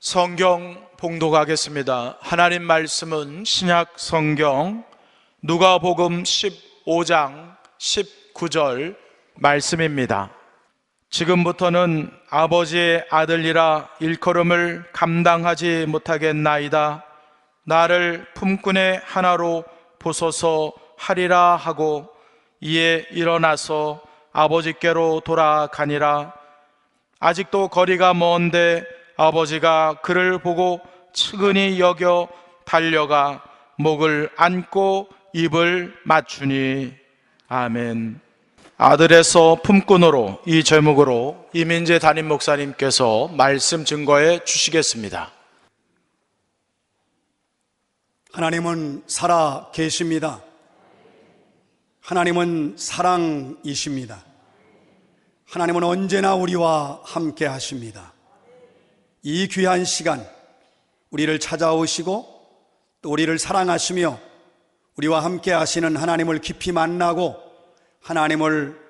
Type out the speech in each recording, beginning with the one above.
성경 봉독하겠습니다. 하나님 말씀은 신약 성경 누가복음 15장 19절 말씀입니다. 지금부터는 아버지의 아들이라 일컬음을 감당하지 못하겠나이다. 나를 품꾼의 하나로 보소서 하리라 하고 이에 일어나서 아버지께로 돌아가니라. 아직도 거리가 먼데 아버지가 그를 보고 측은히 여겨 달려가 목을 안고 입을 맞추니. 아멘. 아들에서 품꾼으로, 이 제목으로 이민재 담임 목사님께서 말씀 증거해 주시겠습니다. 하나님은 살아 계십니다. 하나님은 사랑이십니다. 하나님은 언제나 우리와 함께 하십니다. 이 귀한 시간 우리를 찾아오시고 또 우리를 사랑하시며 우리와 함께 하시는 하나님을 깊이 만나고 하나님을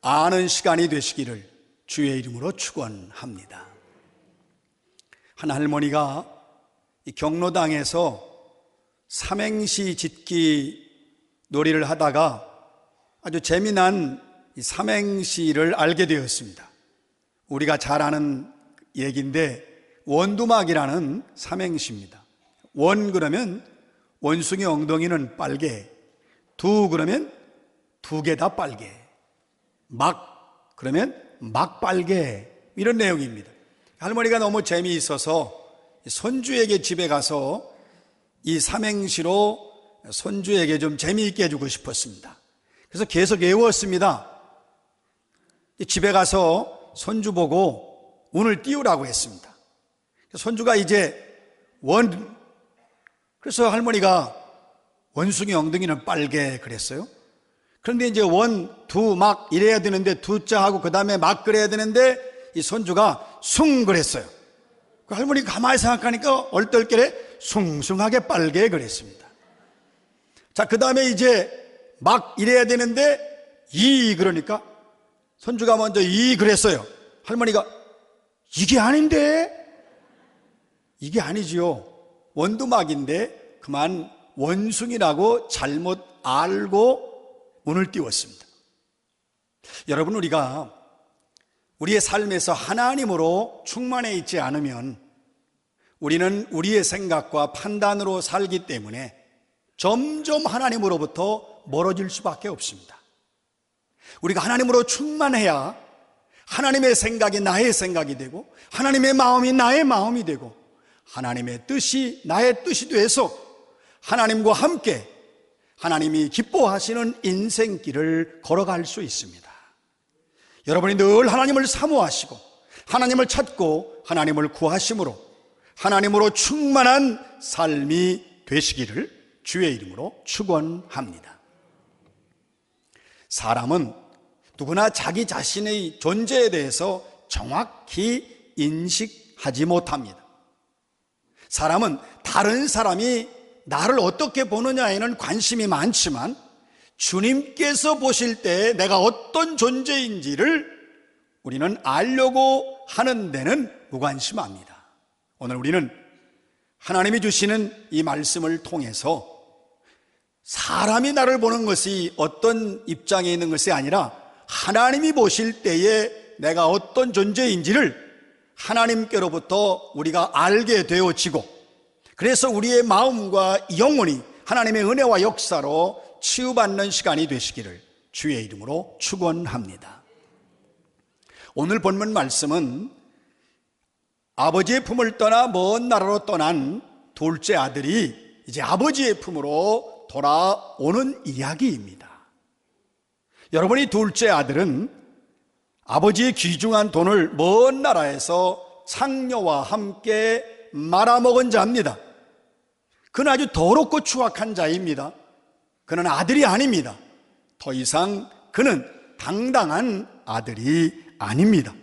아는 시간이 되시기를 주의 이름으로 축원합니다. 한 할머니가 이 경로당에서 삼행시 짓기 놀이를 하다가 아주 재미난 이 삼행시를 알게 되었습니다. 우리가 잘 아는 얘기인데 원두막이라는 삼행시입니다. 원 그러면 원숭이 엉덩이는 빨개, 두 그러면 두 개 다 빨개, 막 그러면 막 빨개, 이런 내용입니다. 할머니가 너무 재미있어서 손주에게 집에 가서 이 삼행시로 손주에게 좀 재미있게 해주고 싶었습니다. 그래서 계속 외웠습니다. 집에 가서 손주 보고 운을 띄우라고 했습니다. 손주가 이제 그래서 할머니가 원숭이 엉덩이는 빨개 그랬어요. 그런데 이제 원, 두, 막 이래야 되는데 두자 하고 그 다음에 막 그래야 되는데 이 손주가 숭 그랬어요. 그 할머니 가만히 생각하니까 얼떨결에 숭숭하게 빨개 그랬습니다. 자, 그 다음에 이제 막 이래야 되는데 이 그러니까 손주가 먼저 이 그랬어요. 할머니가 이게 아닌데? 이게 아니지요. 원두막인데 그만 원숭이라고 잘못 알고 운을 띄웠습니다. 여러분, 우리가 우리의 삶에서 하나님으로 충만해 있지 않으면 우리는 우리의 생각과 판단으로 살기 때문에 점점 하나님으로부터 멀어질 수밖에 없습니다. 우리가 하나님으로 충만해야 하나님의 생각이 나의 생각이 되고 하나님의 마음이 나의 마음이 되고 하나님의 뜻이 나의 뜻이 돼서 하나님과 함께 하나님이 기뻐하시는 인생길을 걸어갈 수 있습니다. 여러분이 늘 하나님을 사모하시고 하나님을 찾고 하나님을 구하심으로 하나님으로 충만한 삶이 되시기를 주의 이름으로 축원합니다. 사람은 누구나 자기 자신의 존재에 대해서 정확히 인식하지 못합니다. 사람은 다른 사람이 나를 어떻게 보느냐에는 관심이 많지만 주님께서 보실 때 내가 어떤 존재인지를 우리는 알려고 하는 데는 무관심합니다. 오늘 우리는 하나님이 주시는 이 말씀을 통해서 사람이 나를 보는 것이 어떤 입장에 있는 것이 아니라 하나님이 보실 때에 내가 어떤 존재인지를 하나님께로부터 우리가 알게 되어지고 그래서 우리의 마음과 영혼이 하나님의 은혜와 역사로 치유받는 시간이 되시기를 주의 이름으로 축원합니다. 오늘 본문 말씀은 아버지의 품을 떠나 먼 나라로 떠난 둘째 아들이 이제 아버지의 품으로 돌아오는 이야기입니다. 여러분이 둘째 아들은 아버지의 귀중한 돈을 먼 나라에서 상녀와 함께 말아먹은 자입니다. 그는 아주 더럽고 추악한 자입니다. 그는 아들이 아닙니다. 더 이상 그는 당당한 아들이 아닙니다.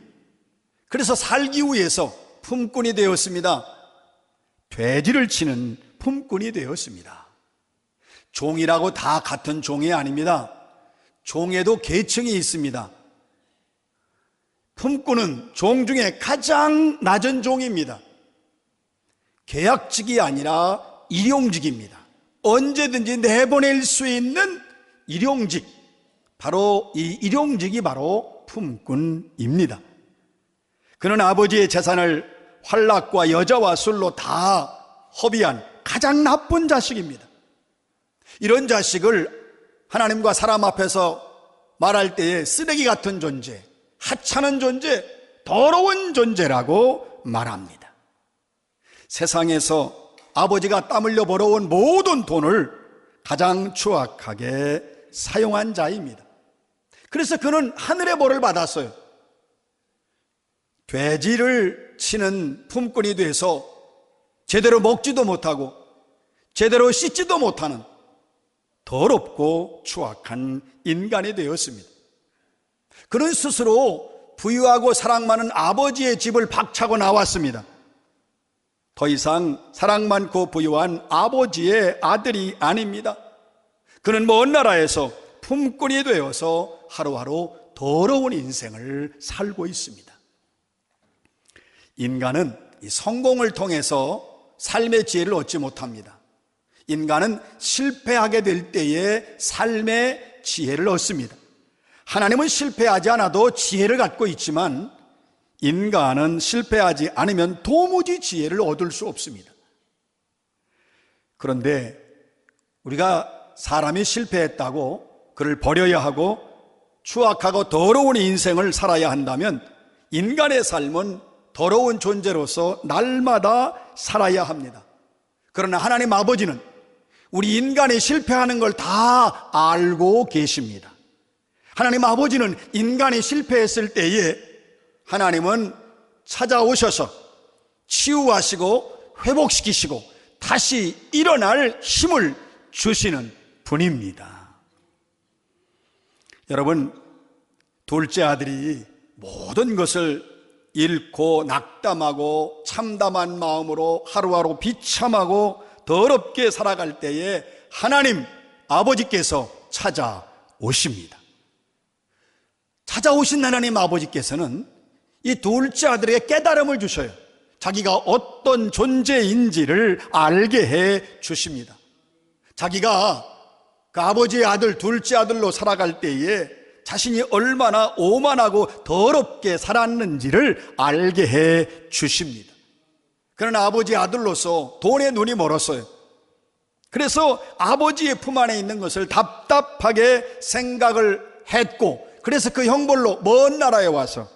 그래서 살기 위해서 품꾼이 되었습니다. 돼지를 치는 품꾼이 되었습니다. 종이라고 다 같은 종이 아닙니다. 종에도 계층이 있습니다. 품꾼은 종 중에 가장 낮은 종입니다. 계약직이 아니라 일용직입니다. 언제든지 내보낼 수 있는 일용직, 바로 이 일용직이 바로 품꾼입니다. 그는 아버지의 재산을 환락과 여자와 술로 다 허비한 가장 나쁜 자식입니다. 이런 자식을 하나님과 사람 앞에서 말할 때에 쓰레기 같은 존재, 하찮은 존재, 더러운 존재라고 말합니다. 세상에서 아버지가 땀 흘려 벌어온 모든 돈을 가장 추악하게 사용한 자입니다. 그래서 그는 하늘의 벌을 받았어요. 돼지를 치는 품꾼이 돼서 제대로 먹지도 못하고 제대로 씻지도 못하는 더럽고 추악한 인간이 되었습니다. 그는 스스로 부유하고 사랑 많은 아버지의 집을 박차고 나왔습니다. 더 이상 사랑 많고 부유한 아버지의 아들이 아닙니다. 그는 먼 나라에서 품꾼이 되어서 하루하루 더러운 인생을 살고 있습니다. 인간은 이 성공을 통해서 삶의 지혜를 얻지 못합니다. 인간은 실패하게 될 때에 삶의 지혜를 얻습니다. 하나님은 실패하지 않아도 지혜를 갖고 있지만 인간은 실패하지 않으면 도무지 지혜를 얻을 수 없습니다. 그런데 우리가 사람이 실패했다고 그를 버려야 하고 추악하고 더러운 인생을 살아야 한다면 인간의 삶은 더러운 존재로서 날마다 살아야 합니다. 그러나 하나님 아버지는 우리 인간이 실패하는 걸 다 알고 계십니다. 하나님 아버지는 인간이 실패했을 때에 하나님은 찾아오셔서 치유하시고 회복시키시고 다시 일어날 힘을 주시는 분입니다. 여러분, 둘째 아들이 모든 것을 잃고 낙담하고 참담한 마음으로 하루하루 비참하고 더럽게 살아갈 때에 하나님 아버지께서 찾아오십니다. 찾아오신 하나님 아버지께서는 이 둘째 아들에게 깨달음을 주셔요. 자기가 어떤 존재인지를 알게 해 주십니다. 자기가 그 아버지의 아들, 둘째 아들로 살아갈 때에 자신이 얼마나 오만하고 더럽게 살았는지를 알게 해 주십니다. 그러나 아버지의 아들로서 돈에 눈이 멀었어요. 그래서 아버지의 품 안에 있는 것을 답답하게 생각을 했고, 그래서 그 형벌로 먼 나라에 와서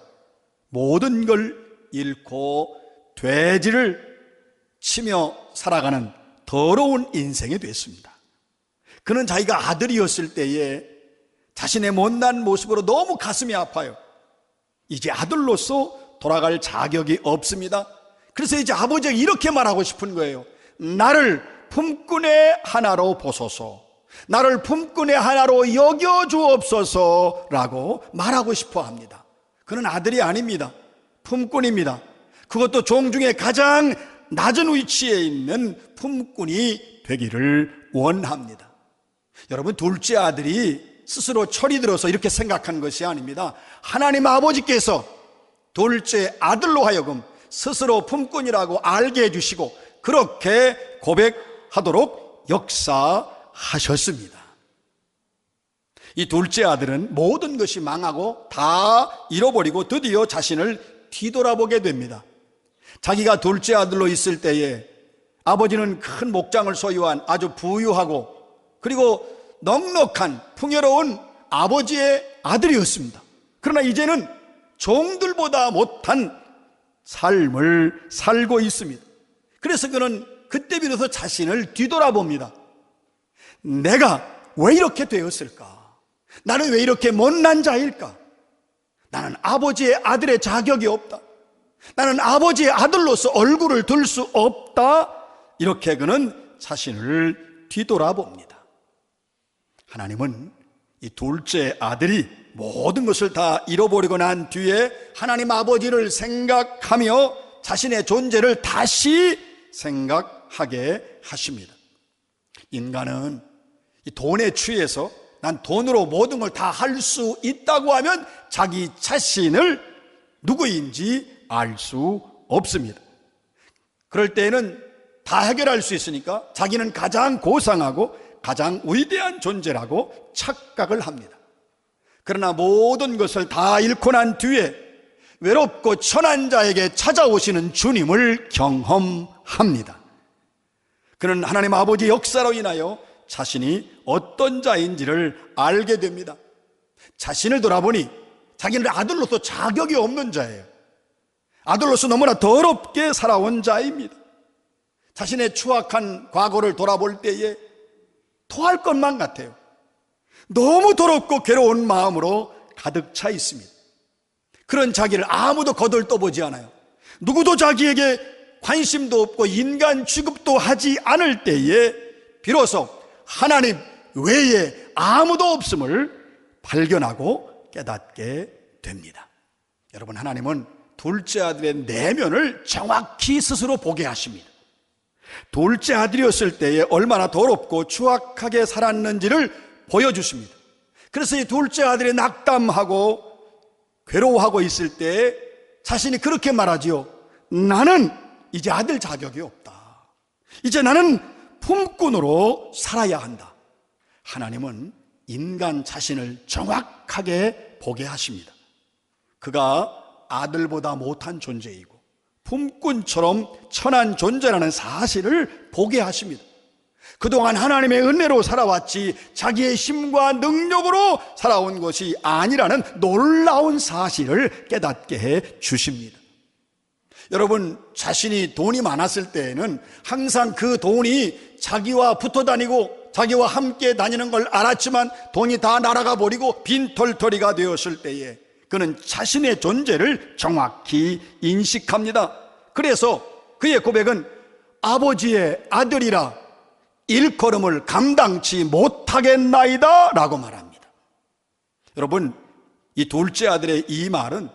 모든 걸 잃고 돼지를 치며 살아가는 더러운 인생이 됐습니다. 그는 자기가 아들이었을 때에 자신의 못난 모습으로 너무 가슴이 아파요. 이제 아들로서 돌아갈 자격이 없습니다. 그래서 이제 아버지가 이렇게 말하고 싶은 거예요. 나를 품꾼의 하나로 보소서, 나를 품꾼의 하나로 여겨주옵소서라고 말하고 싶어 합니다. 그는 아들이 아닙니다. 품꾼입니다. 그것도 종 중에 가장 낮은 위치에 있는 품꾼이 되기를 원합니다. 여러분, 둘째 아들이 스스로 철이 들어서 이렇게 생각한 것이 아닙니다. 하나님 아버지께서 둘째 아들로 하여금 스스로 품꾼이라고 알게 해주시고 그렇게 고백하도록 역사하셨습니다. 이 둘째 아들은 모든 것이 망하고 다 잃어버리고 드디어 자신을 뒤돌아보게 됩니다. 자기가 둘째 아들로 있을 때에 아버지는 큰 목장을 소유한 아주 부유하고 그리고 넉넉한 풍요로운 아버지의 아들이었습니다. 그러나 이제는 종들보다 못한 삶을 살고 있습니다. 그래서 그는 그때 비로소 자신을 뒤돌아봅니다. 내가 왜 이렇게 되었을까? 나는 왜 이렇게 못난 자일까? 나는 아버지의 아들의 자격이 없다. 나는 아버지의 아들로서 얼굴을 들 수 없다. 이렇게 그는 자신을 뒤돌아봅니다. 하나님은 이 둘째 아들이 모든 것을 다 잃어버리고 난 뒤에 하나님 아버지를 생각하며 자신의 존재를 다시 생각하게 하십니다. 인간은 이 돈에 취해서 난 돈으로 모든 걸 다 할 수 있다고 하면 자기 자신을 누구인지 알 수 없습니다. 그럴 때에는 다 해결할 수 있으니까 자기는 가장 고상하고 가장 위대한 존재라고 착각을 합니다. 그러나 모든 것을 다 잃고 난 뒤에 외롭고 천한 자에게 찾아오시는 주님을 경험합니다. 그는 하나님 아버지 역사로 인하여 자신이 어떤 자인지를 알게 됩니다. 자신을 돌아보니 자기는 아들로서 자격이 없는 자예요. 아들로서 너무나 더럽게 살아온 자입니다. 자신의 추악한 과거를 돌아볼 때에 토할 것만 같아요. 너무 더럽고 괴로운 마음으로 가득 차 있습니다. 그런 자기를 아무도 거들떠보지 않아요. 누구도 자기에게 관심도 없고 인간 취급도 하지 않을 때에 비로소 하나님 외에 아무도 없음을 발견하고 깨닫게 됩니다. 여러분, 하나님은 둘째 아들의 내면을 정확히 스스로 보게 하십니다. 둘째 아들이었을 때에 얼마나 더럽고 추악하게 살았는지를 보여주십니다. 그래서 이 둘째 아들이 낙담하고 괴로워하고 있을 때 자신이 그렇게 말하지요. 나는 이제 아들 자격이 없다. 이제 나는 품꾼으로 살아야 한다. 하나님은 인간 자신을 정확하게 보게 하십니다. 그가 아들보다 못한 존재이고 품꾼처럼 천한 존재라는 사실을 보게 하십니다. 그동안 하나님의 은혜로 살아왔지 자기의 힘과 능력으로 살아온 것이 아니라는 놀라운 사실을 깨닫게 해 주십니다. 여러분, 자신이 돈이 많았을 때에는 항상 그 돈이 자기와 붙어 다니고 자기와 함께 다니는 걸 알았지만 돈이 다 날아가 버리고 빈털터리가 되었을 때에 그는 자신의 존재를 정확히 인식합니다. 그래서 그의 고백은 아버지의 아들이라 일걸음을 감당치 못하겠나이다 라고 말합니다. 여러분, 이 둘째 아들의 이 말은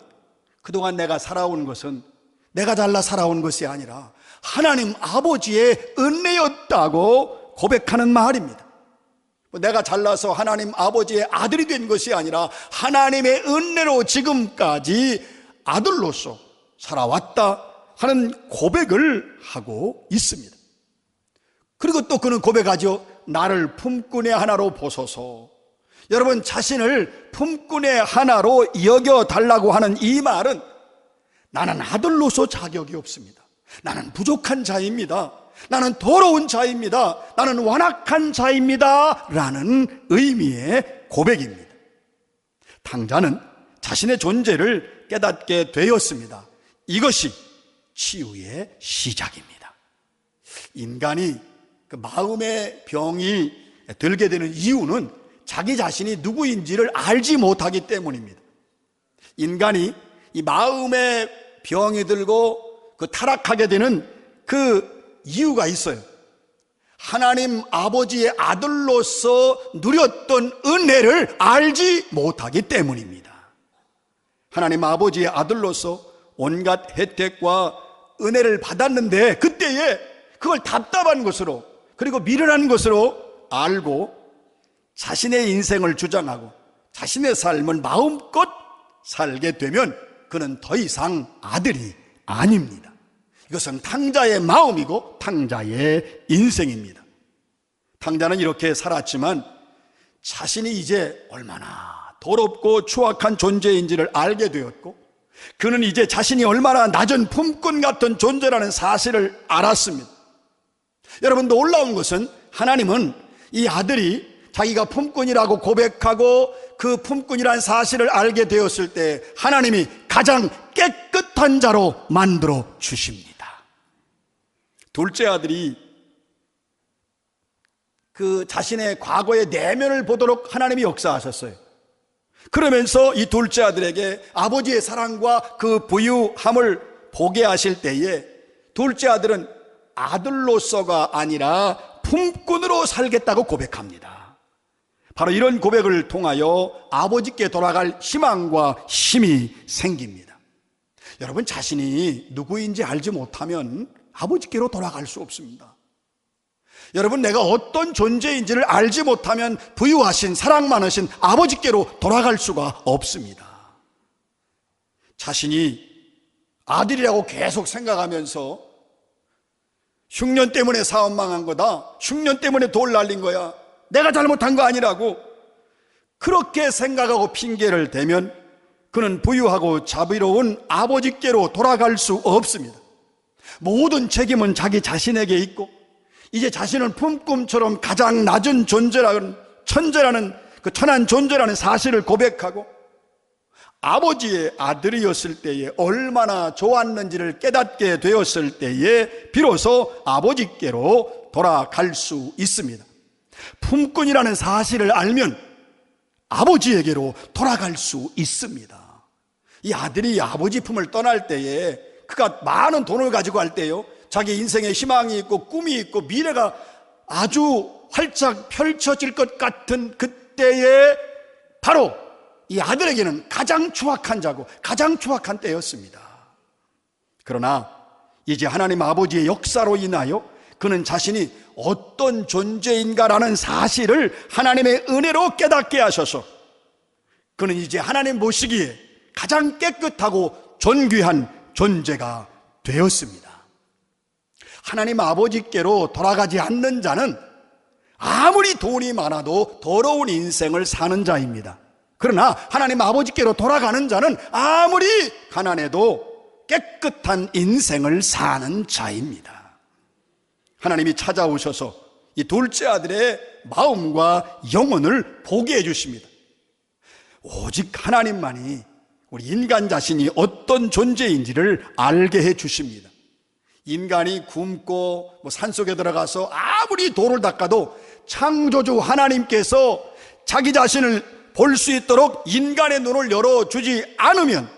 그동안 내가 살아온 것은 내가 잘나 살아온 것이 아니라 하나님 아버지의 은혜였다고 고백하는 말입니다. 내가 잘나서 하나님 아버지의 아들이 된 것이 아니라 하나님의 은혜로 지금까지 아들로서 살아왔다 하는 고백을 하고 있습니다. 그리고 또 그는 고백하죠. 나를 품꾼의 하나로 보소서. 여러분, 자신을 품꾼의 하나로 여겨달라고 하는 이 말은 나는 아들로서 자격이 없습니다. 나는 부족한 자입니다. 나는 더러운 자입니다. 나는 완악한 자입니다 라는 의미의 고백입니다. 탕자는 자신의 존재를 깨닫게 되었습니다. 이것이 치유의 시작입니다. 인간이 그 마음의 병이 들게 되는 이유는 자기 자신이 누구인지를 알지 못하기 때문입니다. 인간이 이 마음의 병이 들고 그 타락하게 되는 그 이유가 있어요. 하나님 아버지의 아들로서 누렸던 은혜를 알지 못하기 때문입니다. 하나님 아버지의 아들로서 온갖 혜택과 은혜를 받았는데 그때에 그걸 답답한 것으로 그리고 미련한 것으로 알고 자신의 인생을 주장하고 자신의 삶을 마음껏 살게 되면 그는 더 이상 아들이 아닙니다. 이것은 탕자의 마음이고 탕자의 인생입니다. 탕자는 이렇게 살았지만 자신이 이제 얼마나 더럽고 추악한 존재인지를 알게 되었고 그는 이제 자신이 얼마나 낮은 품꾼 같은 존재라는 사실을 알았습니다. 여러분, 놀라운 것은 하나님은 이 아들이 자기가 품꾼이라고 고백하고 그 품꾼이라는 사실을 알게 되었을 때 하나님이 가장 깨끗한 자로 만들어 주십니다. 둘째 아들이 그 자신의 과거의 내면을 보도록 하나님이 역사하셨어요. 그러면서 이 둘째 아들에게 아버지의 사랑과 그 부유함을 보게 하실 때에 둘째 아들은 아들로서가 아니라 품꾼으로 살겠다고 고백합니다. 바로 이런 고백을 통하여 아버지께 돌아갈 희망과 힘이 생깁니다. 여러분, 자신이 누구인지 알지 못하면 아버지께로 돌아갈 수 없습니다. 여러분, 내가 어떤 존재인지를 알지 못하면 부유하신 사랑 많으신 아버지께로 돌아갈 수가 없습니다. 자신이 아들이라고 계속 생각하면서 흉년 때문에 사업 망한 거다, 흉년 때문에 돌 날린 거야, 내가 잘못한 거 아니라고 그렇게 생각하고 핑계를 대면 그는 부유하고 자비로운 아버지께로 돌아갈 수 없습니다. 모든 책임은 자기 자신에게 있고 이제 자신은 품꿈처럼 가장 낮은 존재라는 천재라는 그 천한 존재라는 사실을 고백하고 아버지의 아들이었을 때에 얼마나 좋았는지를 깨닫게 되었을 때에 비로소 아버지께로 돌아갈 수 있습니다. 품꾼이라는 사실을 알면 아버지에게로 돌아갈 수 있습니다. 이 아들이 아버지 품을 떠날 때에 그가 많은 돈을 가지고 할 때요, 자기 인생에 희망이 있고 꿈이 있고 미래가 아주 활짝 펼쳐질 것 같은 그때에 바로 이 아들에게는 가장 추악한 자고 가장 추악한 때였습니다. 그러나 이제 하나님 아버지의 역사로 인하여 그는 자신이 어떤 존재인가라는 사실을 하나님의 은혜로 깨닫게 하셔서 그는 이제 하나님 보시기에 가장 깨끗하고 존귀한 존재가 되었습니다. 하나님 아버지께로 돌아가지 않는 자는 아무리 돈이 많아도 더러운 인생을 사는 자입니다. 그러나 하나님 아버지께로 돌아가는 자는 아무리 가난해도 깨끗한 인생을 사는 자입니다. 하나님이 찾아오셔서 이 둘째 아들의 마음과 영혼을 보게 해주십니다. 오직 하나님만이 우리 인간 자신이 어떤 존재인지를 알게 해주십니다. 인간이 굶고 산속에 들어가서 아무리 돌을 닦아도 창조주 하나님께서 자기 자신을 볼 수 있도록 인간의 눈을 열어주지 않으면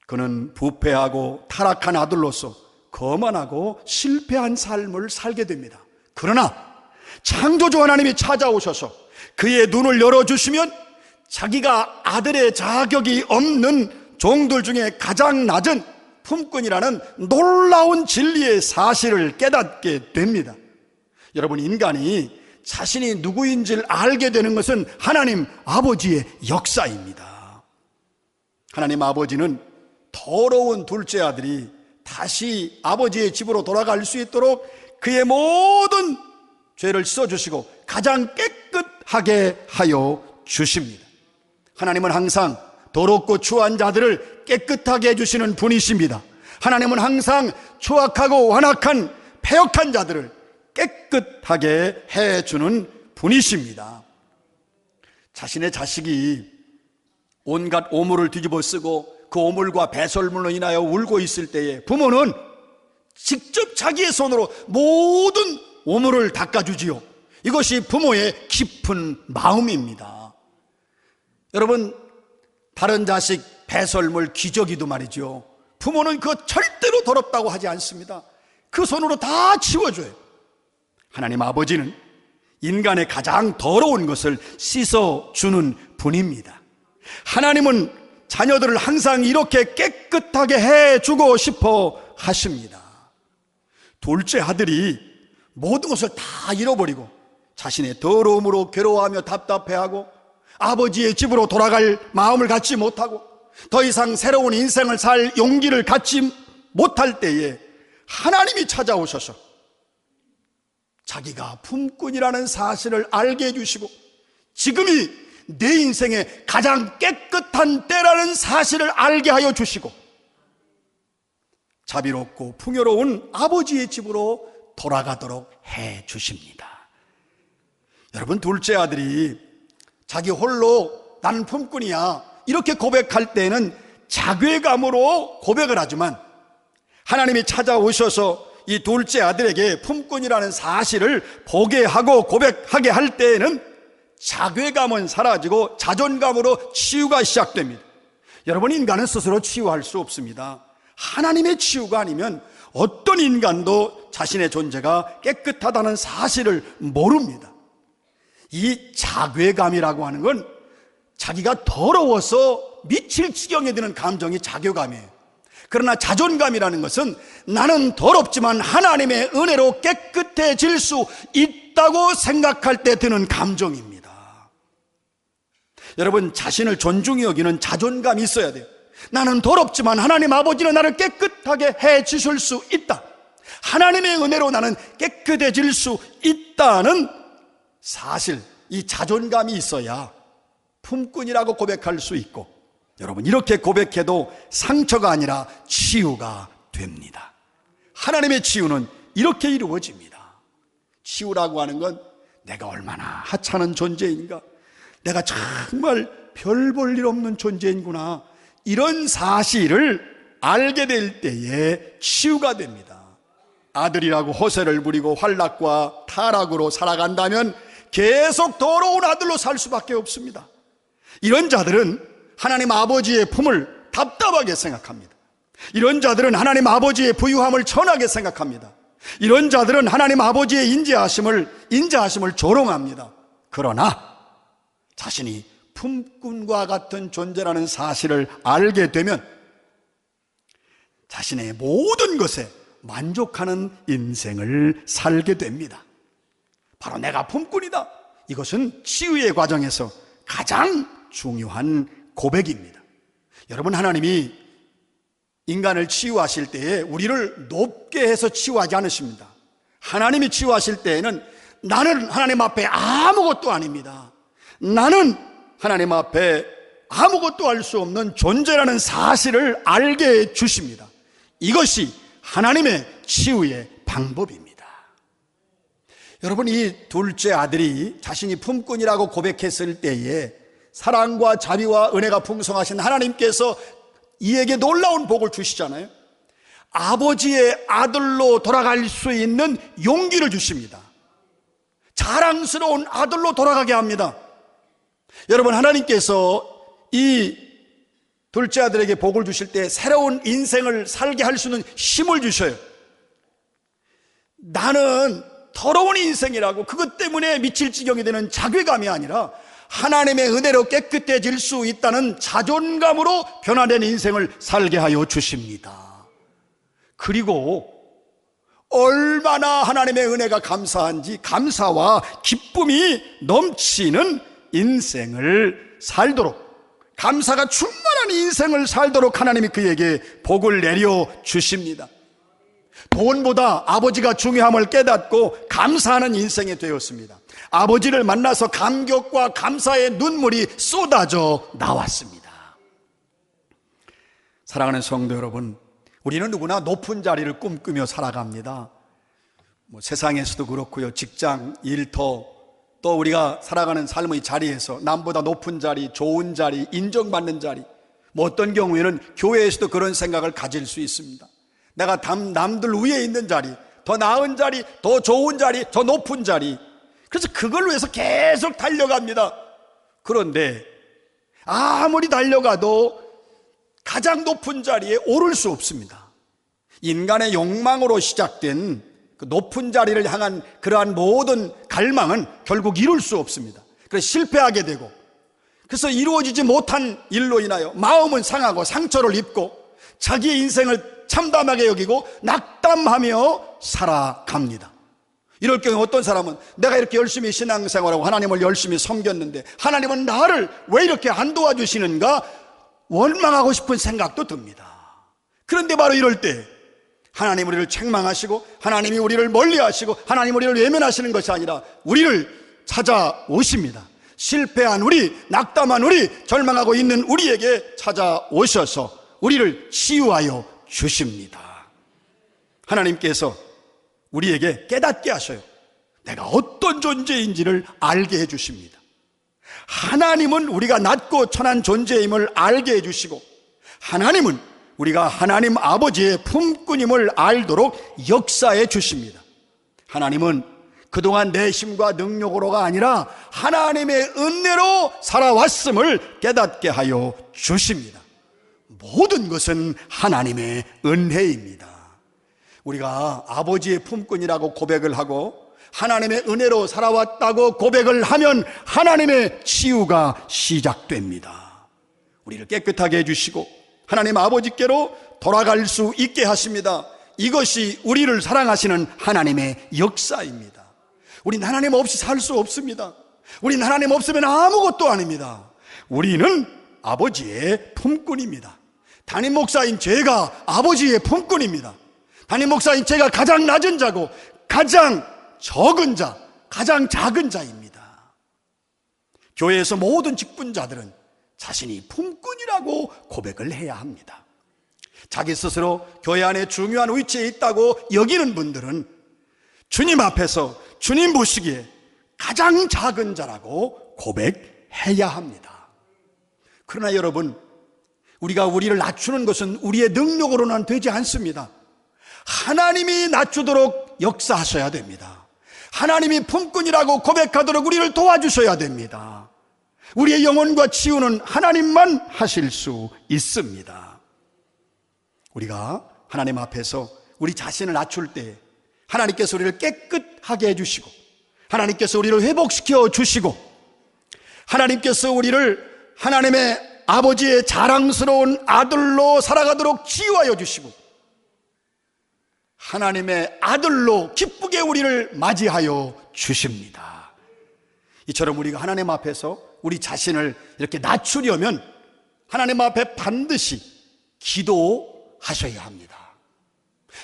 그는 부패하고 타락한 아들로서 거만하고 실패한 삶을 살게 됩니다. 그러나 창조주 하나님이 찾아오셔서 그의 눈을 열어주시면 자기가 아들의 자격이 없는 종들 중에 가장 낮은 품꾼이라는 놀라운 진리의 사실을 깨닫게 됩니다. 여러분, 인간이 자신이 누구인지를 알게 되는 것은 하나님 아버지의 역사입니다. 하나님 아버지는 더러운 둘째 아들이 다시 아버지의 집으로 돌아갈 수 있도록 그의 모든 죄를 씻어주시고 가장 깨끗하게 하여 주십니다. 하나님은 항상 더럽고 추한 자들을 깨끗하게 해주시는 분이십니다. 하나님은 항상 추악하고 완악한 패역한 자들을 깨끗하게 해주는 분이십니다. 자신의 자식이 온갖 오물을 뒤집어 쓰고 그 오물과 배설물로 인하여 울고 있을 때에 부모는 직접 자기의 손으로 모든 오물을 닦아주지요. 이것이 부모의 깊은 마음입니다. 여러분, 다른 자식 배설물 기저귀도 말이죠, 부모는 그거 절대로 더럽다고 하지 않습니다. 그 손으로 다 치워줘요. 하나님 아버지는 인간의 가장 더러운 것을 씻어주는 분입니다. 하나님은 자녀들을 항상 이렇게 깨끗하게 해주고 싶어 하십니다. 둘째 아들이 모든 것을 다 잃어버리고 자신의 더러움으로 괴로워하며 답답해하고 아버지의 집으로 돌아갈 마음을 갖지 못하고 더 이상 새로운 인생을 살 용기를 갖지 못할 때에 하나님이 찾아오셔서 자기가 품꾼이라는 사실을 알게 해주시고 지금이 내 인생의 가장 깨끗한 때라는 사실을 알게 하여 주시고 자비롭고 풍요로운 아버지의 집으로 돌아가도록 해 주십니다. 여러분, 둘째 아들이 자기 홀로 나는 품꾼이야 이렇게 고백할 때는 자괴감으로 고백을 하지만 하나님이 찾아오셔서 이 둘째 아들에게 품꾼이라는 사실을 보게 하고 고백하게 할 때에는 자괴감은 사라지고 자존감으로 치유가 시작됩니다. 여러분, 인간은 스스로 치유할 수 없습니다. 하나님의 치유가 아니면 어떤 인간도 자신의 존재가 깨끗하다는 사실을 모릅니다. 이 자괴감이라고 하는 건 자기가 더러워서 미칠 지경에 드는 감정이 자괴감이에요. 그러나 자존감이라는 것은 나는 더럽지만 하나님의 은혜로 깨끗해질 수 있다고 생각할 때 드는 감정입니다. 여러분, 자신을 존중히 여기는 자존감이 있어야 돼요. 나는 더럽지만 하나님 아버지는 나를 깨끗하게 해 주실 수 있다. 하나님의 은혜로 나는 깨끗해질 수 있다는 사실, 이 자존감이 있어야 품꾼이라고 고백할 수 있고, 여러분 이렇게 고백해도 상처가 아니라 치유가 됩니다. 하나님의 치유는 이렇게 이루어집니다. 치유라고 하는 건 내가 얼마나 하찮은 존재인가, 내가 정말 별 볼 일 없는 존재인구나, 이런 사실을 알게 될 때에 치유가 됩니다. 아들이라고 호세를 부리고 환락과 타락으로 살아간다면 계속 더러운 아들로 살 수밖에 없습니다. 이런 자들은 하나님 아버지의 품을 답답하게 생각합니다. 이런 자들은 하나님 아버지의 부유함을 천하게 생각합니다. 이런 자들은 하나님 아버지의 인자하심을 조롱합니다. 그러나 자신이 품꾼과 같은 존재라는 사실을 알게 되면 자신의 모든 것에 만족하는 인생을 살게 됩니다. 바로 내가 품꾼이다. 이것은 치유의 과정에서 가장 중요한 고백입니다. 여러분, 하나님이 인간을 치유하실 때에 우리를 높게 해서 치유하지 않으십니다. 하나님이 치유하실 때에는 나는 하나님 앞에 아무것도 아닙니다. 나는 하나님 앞에 아무것도 할 수 없는 존재라는 사실을 알게 해 주십니다. 이것이 하나님의 치유의 방법입니다. 여러분, 이 둘째 아들이 자신이 품꾼이라고 고백했을 때에 사랑과 자비와 은혜가 풍성하신 하나님께서 이에게 놀라운 복을 주시잖아요. 아버지의 아들로 돌아갈 수 있는 용기를 주십니다. 자랑스러운 아들로 돌아가게 합니다. 여러분, 하나님께서 이 둘째 아들에게 복을 주실 때 새로운 인생을 살게 할 수 있는 힘을 주셔요. 나는 더러운 인생이라고 그것 때문에 미칠 지경이 되는 자괴감이 아니라 하나님의 은혜로 깨끗해질 수 있다는 자존감으로 변화된 인생을 살게 하여 주십니다. 그리고 얼마나 하나님의 은혜가 감사한지 감사와 기쁨이 넘치는 인생을 살도록, 감사가 충만한 인생을 살도록 하나님이 그에게 복을 내려 주십니다. 돈보다 아버지가 중요함을 깨닫고 감사하는 인생이 되었습니다. 아버지를 만나서 감격과 감사의 눈물이 쏟아져 나왔습니다. 사랑하는 성도 여러분, 우리는 누구나 높은 자리를 꿈꾸며 살아갑니다. 세상에서도 그렇고요, 직장, 일터, 또 우리가 살아가는 삶의 자리에서 남보다 높은 자리, 좋은 자리, 인정받는 자리, 어떤 경우에는 교회에서도 그런 생각을 가질 수 있습니다. 내가 남들 위에 있는 자리, 더 나은 자리, 더 좋은 자리, 더 높은 자리, 그래서 그걸 위해서 계속 달려갑니다. 그런데 아무리 달려가도 가장 높은 자리에 오를 수 없습니다. 인간의 욕망으로 시작된 그 높은 자리를 향한 그러한 모든 갈망은 결국 이룰 수 없습니다. 그래서 실패하게 되고, 그래서 이루어지지 못한 일로 인하여 마음은 상하고 상처를 입고 자기의 인생을 참담하게 여기고 낙담하며 살아갑니다. 이럴 경우 어떤 사람은 내가 이렇게 열심히 신앙생활하고 하나님을 열심히 섬겼는데 하나님은 나를 왜 이렇게 안 도와주시는가 원망하고 싶은 생각도 듭니다. 그런데 바로 이럴 때 하나님 우리를 책망하시고 하나님이 우리를 멀리하시고 하나님 우리를 외면하시는 것이 아니라 우리를 찾아오십니다. 실패한 우리, 낙담한 우리, 절망하고 있는 우리에게 찾아오셔서 우리를 치유하여 주십니다. 하나님께서 우리에게 깨닫게 하셔요. 내가 어떤 존재인지를 알게 해주십니다. 하나님은 우리가 낮고 천한 존재임을 알게 해주시고, 하나님은 우리가 하나님 아버지의 품꾼임을 알도록 역사해 주십니다. 하나님은 그동안 내 힘과 능력으로가 아니라 하나님의 은혜로 살아왔음을 깨닫게 하여 주십니다. 모든 것은 하나님의 은혜입니다. 우리가 아버지의 품꾼이라고 고백을 하고 하나님의 은혜로 살아왔다고 고백을 하면 하나님의 치유가 시작됩니다. 우리를 깨끗하게 해주시고 하나님 아버지께로 돌아갈 수 있게 하십니다. 이것이 우리를 사랑하시는 하나님의 역사입니다. 우린 하나님 없이 살 수 없습니다. 우린 하나님 없으면 아무것도 아닙니다. 우리는 아버지의 품꾼입니다. 담임 목사인 제가 아버지의 품꾼입니다. 담임 목사인 제가 가장 낮은 자고 가장 적은 자, 가장 작은 자입니다. 교회에서 모든 직분자들은 자신이 품꾼이라고 고백을 해야 합니다. 자기 스스로 교회 안에 중요한 위치에 있다고 여기는 분들은 주님 앞에서 주님 보시기에 가장 작은 자라고 고백해야 합니다. 그러나 여러분, 우리가 우리를 낮추는 것은 우리의 능력으로는 되지 않습니다. 하나님이 낮추도록 역사하셔야 됩니다. 하나님이 품꾼이라고 고백하도록 우리를 도와주셔야 됩니다. 우리의 영혼과 치유는 하나님만 하실 수 있습니다. 우리가 하나님 앞에서 우리 자신을 낮출 때 하나님께서 우리를 깨끗하게 해주시고, 하나님께서 우리를 회복시켜 주시고, 하나님께서 우리를 하나님의 아버지의 자랑스러운 아들로 살아가도록 치유하여 주시고, 하나님의 아들로 기쁘게 우리를 맞이하여 주십니다. 이처럼 우리가 하나님 앞에서 우리 자신을 이렇게 낮추려면 하나님 앞에 반드시 기도하셔야 합니다.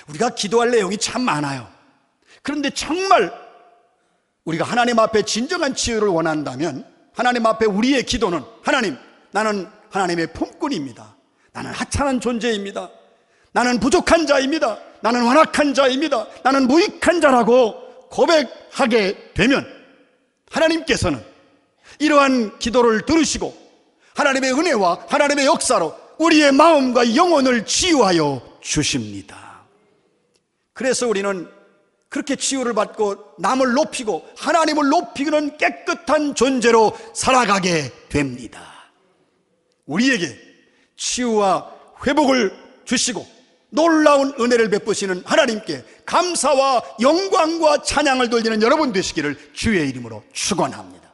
우리가 기도할 내용이 참 많아요. 그런데 정말 우리가 하나님 앞에 진정한 치유를 원한다면 하나님 앞에 우리의 기도는, 하나님, 나는 하나님의 품꾼입니다. 나는 하찮은 존재입니다. 나는 부족한 자입니다. 나는 완악한 자입니다. 나는 무익한 자라고 고백하게 되면 하나님께서는 이러한 기도를 들으시고 하나님의 은혜와 하나님의 역사로 우리의 마음과 영혼을 치유하여 주십니다. 그래서 우리는 그렇게 치유를 받고 남을 높이고 하나님을 높이는 깨끗한 존재로 살아가게 됩니다. 우리에게 치유와 회복을 주시고 놀라운 은혜를 베푸시는 하나님께 감사와 영광과 찬양을 돌리는 여러분 되시기를 주의 이름으로 축원합니다.